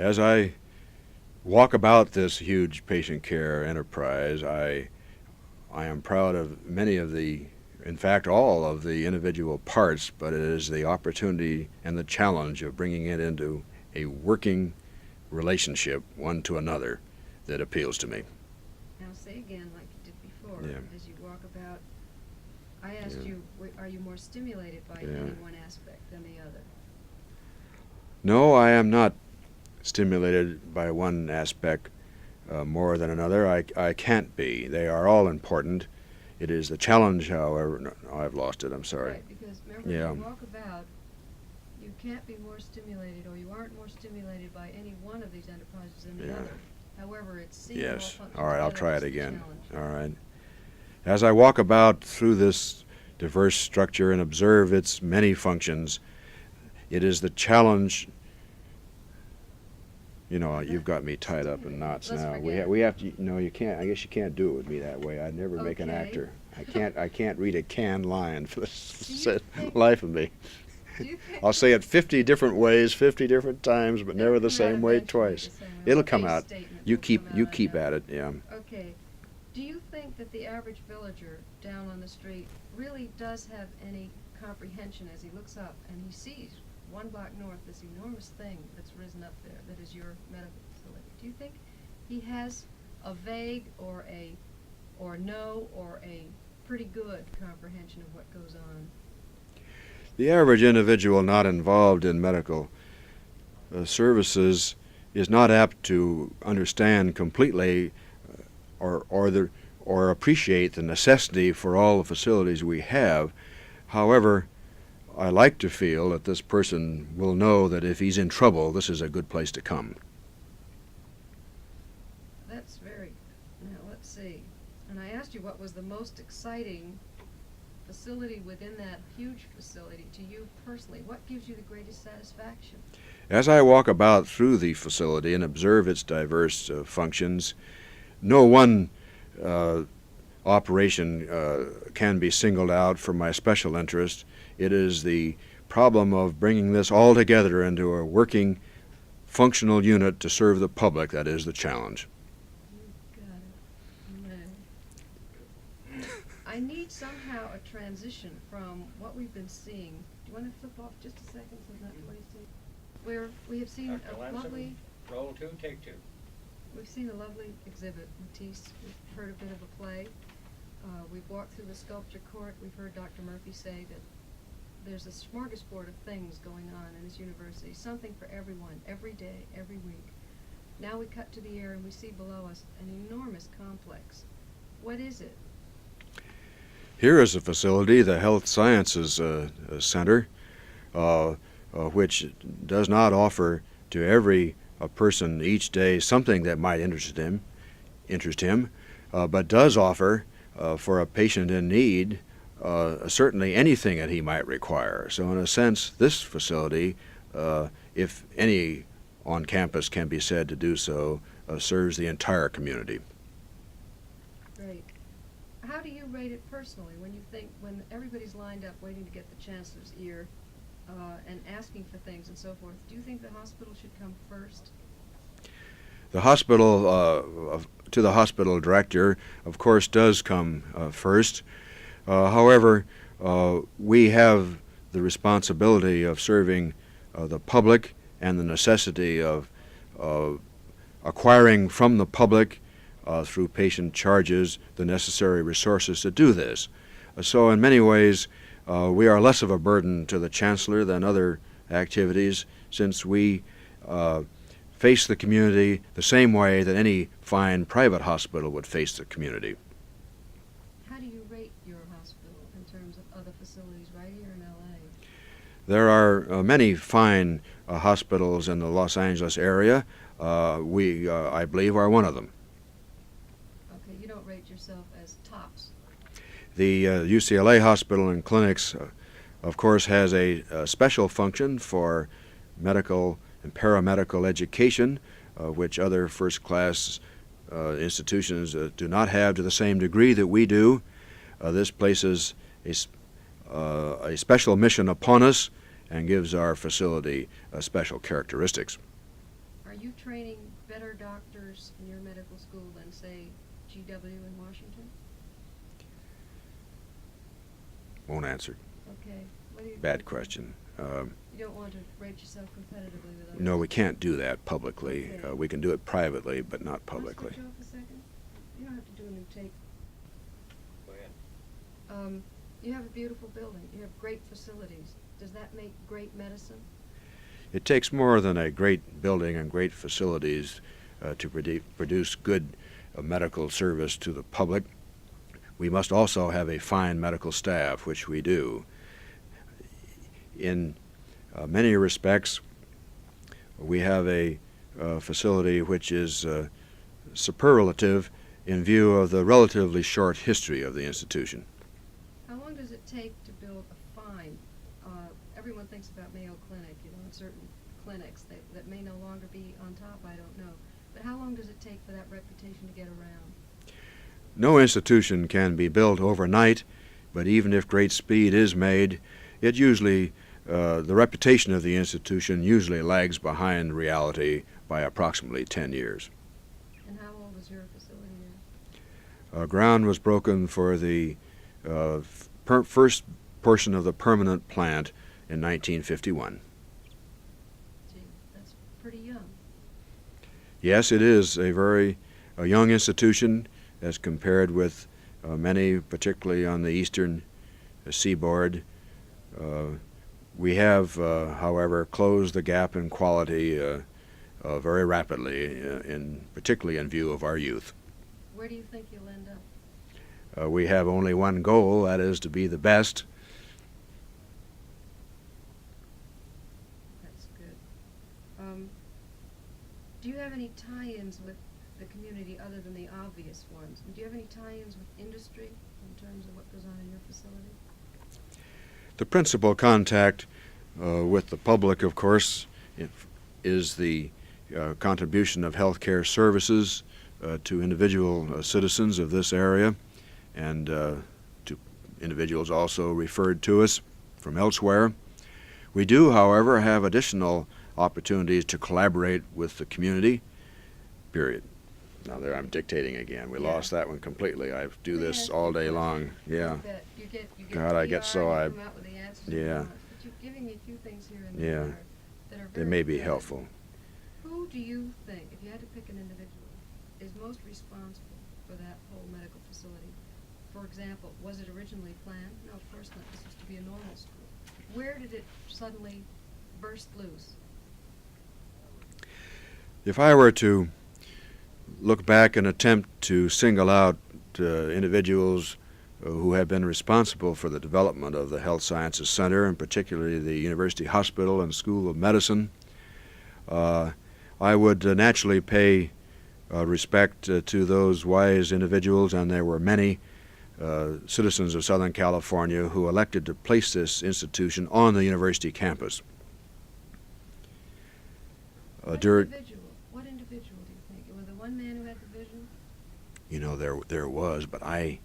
As I walk about this huge patient care enterprise, I am proud of many of the, in fact, all of the individual parts, but it is the opportunity and the challenge of bringing it into a working relationship, one to another, that appeals to me. Now say again, like you did before, Yeah. as you walk about, I asked Yeah. you, are you more stimulated by Yeah. any one aspect than the other? No, I am not stimulated by one aspect more than another. I can't be. They are all important. It is the challenge, however. No, I've lost it. I'm sorry. Right, because remember, Yeah. as you walk about, you can't be more stimulated, or you aren't more stimulated by any one of these enterprises than the Yeah. other. However, it's seen Yes. all All right, I'll together try as it a again. challenge. All right. As I walk about through this diverse structure and observe its many functions, it is the challenge. You know, you've got me tied up in knots Let's now. forget it. We have to. No, you can't. I guess you can't do it with me that way. I'd never make an Okay. actor. I can't read a canned line for the think- life of me. Do you think I'll say it 50 different ways, 50 different times, but never It'll the come out same way eventually twice. the same way. It'll A come out. statement You will keep come you out, I keep know. at it. Yeah. Okay. Do you think that the average villager down on the street really does have any comprehension as he looks up and he sees 1 block north this enormous thing that's risen up there that is your medical facility? Do you think he has a vague or a pretty good comprehension of what goes on? The average individual not involved in medical services is not apt to understand completely or appreciate the necessity for all the facilities we have. However, I like to feel that this person will know that if he's in trouble, this is a good place to come. That's very, now let's see. And I asked you what was the most exciting facility within that huge facility to you personally. What gives you the greatest satisfaction? As I walk about through the facility and observe its diverse functions, no one operation can be singled out for my special interest. It is the problem of bringing this all together into a working, functional unit to serve the public that is the challenge. You got it. No. I need somehow a transition from what we've been seeing. Do you want to flip off just a second so that what you see? We have seen Dr. a Lamson, lovely, roll 2, take 2. we've seen a lovely exhibit, Matisse. We've heard a bit of a play. We've walked through the sculpture court. We've heard Dr. Murphy say that there's a smorgasbord of things going on in this university, something for everyone, every day, every week. Now we cut to the air and we see below us an enormous complex. What is it? Here is a facility, the Health Sciences Center, which does not offer to every person each day something that might interest him, but does offer for a patient in need certainly anything that he might require. So in a sense, this facility, if any on campus can be said to do so, serves the entire community. Great. How do you rate it personally when everybody's lined up waiting to get the chancellor's ear and asking for things and so forth? Do you think the hospital should come first? The hospital, to the hospital director, of course, does come first. However, we have the responsibility of serving the public and the necessity of acquiring from the public through patient charges the necessary resources to do this. So in many ways, we are less of a burden to the chancellor than other activities, since we face the community the same way that any fine private hospital would face the community. How do you rate your hospital in terms of other facilities right here in L.A.? There are many fine hospitals in the Los Angeles area. We, I believe, are one of them. Okay, you don't rate yourself as tops. The UCLA Hospital and Clinics, of course, has a special function for medical and paramedical education, which other first-class institutions do not have to the same degree that we do. This places a special mission upon us and gives our facility special characteristics. Are you training better doctors in your medical school than, say, GW in Washington? Won't answer. Okay. What do you Bad question. You don't want to rate yourself competitively with others? No, we can't do that publicly. Okay. We can do it privately, but not Can I publicly. switch you off a second? You don't have to do a new tape. Go ahead. You have a beautiful building. You have great facilities. Does that make great medicine? It takes more than a great building and great facilities to produce good medical service to the public. We must also have a fine medical staff, which we do. In many respects, we have a facility which is superlative in view of the relatively short history of the institution. How long does it take to build a fine? Everyone thinks about Mayo Clinic, you know, and certain clinics that may no longer be on top, I don't know. But how long does it take for that reputation to get around? No institution can be built overnight, but even if great speed is made, it usually, the reputation of the institution usually lags behind reality by approximately 10 years. And how old is your facility now? Ground was broken for the first portion of the permanent plant in 1951. Gee, that's pretty young. Yes, it is a young institution as compared with many, particularly on the eastern seaboard. We have, however, closed the gap in quality very rapidly, particularly in view of our youth. Where do you think you'll end up? We have only one goal, that is to be the best. That's good. Do you have any tie-ins with the community other than the obvious ones? Do you have any tie-ins with industry in terms of what goes on in your facility? The principal contact with the public, of course, is the contribution of healthcare services to individual citizens of this area and to individuals also referred to us from elsewhere. We do, however, have additional opportunities to collaborate with the community, period. Now there I'm dictating again. We lost that one completely. I do this all day long. Yeah. You get God, I get PR so and you come out with the answers you yeah. want. But you're giving me a few things here and Yeah. there that are They very may be good. helpful. Who do you think, if you had to pick an individual, is most responsible for that whole medical facility? For example, was it originally planned? No, of course not. This was to be a normal school. Where did it suddenly burst loose? If I were to look back and attempt to single out individuals who have been responsible for the development of the Health Sciences Center, and particularly the University Hospital and School of Medicine, I would naturally pay respect to those wise individuals, and there were many citizens of Southern California who elected to place this institution on the university campus. What individual do you think? Was there one man who had the vision? You know, there was, but I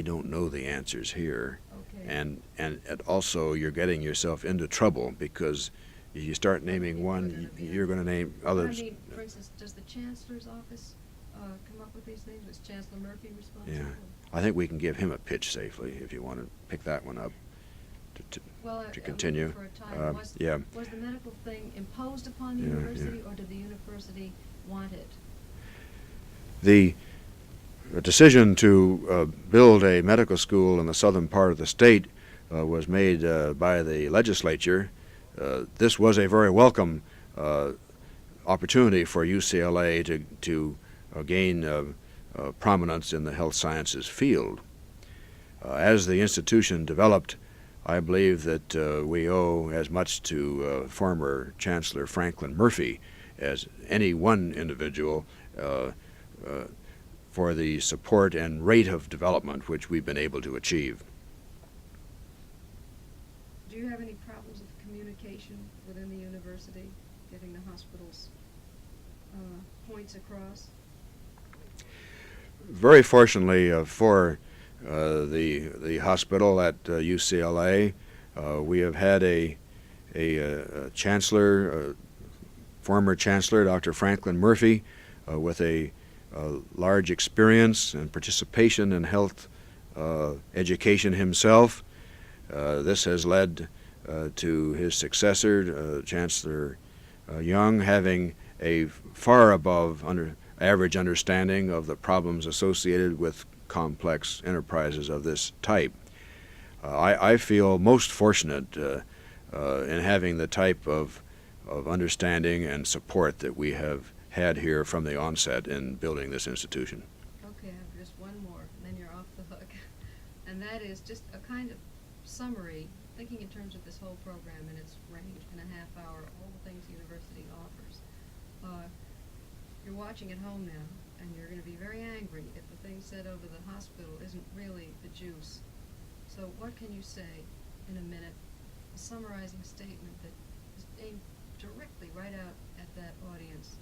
don't know the answers here. Okay. And also you're getting yourself into trouble because if you start naming one, you're going to name others. I mean, for instance, does the Chancellor's office come up with these things? Was Chancellor Murphy responsible? Yeah. I think we can give him a pitch safely if you want to pick that one up to continue. For a time, Yeah. Was the medical thing imposed upon the Yeah, university, yeah. or did the university want it? The decision to build a medical school in the southern part of the state was made by the legislature. This was a very welcome opportunity for UCLA to gain prominence in the health sciences field. As the institution developed, I believe that we owe as much to former Chancellor Franklin Murphy as any one individual for the support and rate of development which we've been able to achieve. Do you have any problems with communication within the university, getting the hospital's points across? Very fortunately for the hospital at UCLA, we have had a chancellor former Chancellor, Dr. Franklin Murphy, with a large experience and participation in health education himself. This has led to his successor, Chancellor Young, having a far above average understanding of the problems associated with complex enterprises of this type. I feel most fortunate in having the type of understanding and support that we have had here from the onset in building this institution. Okay, I have just one more, and then you're off the hook. And that is just a kind of summary, thinking in terms of this whole program and its range in a half hour, all the things the university offers. You're watching at home now, and you're going to be very angry if the thing said over the hospital isn't really the juice. So what can you say in a minute, a summarizing statement that is aimed directly right out at that audience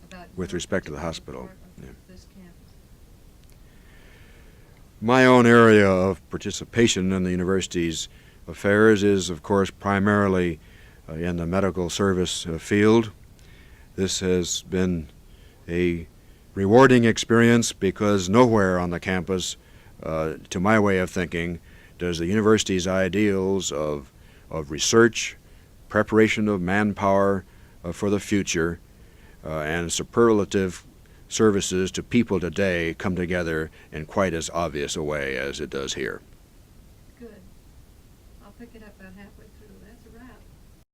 about With your respect to the particular hospital, part of yeah. this campus? My own area of participation in the university's affairs is, of course, primarily in the medical service field. This has been a rewarding experience because nowhere on the campus, to my way of thinking, does the university's ideals of research, preparation of manpower for the future, and superlative services to people today come together in quite as obvious a way as it does here. Good. I'll pick it up about halfway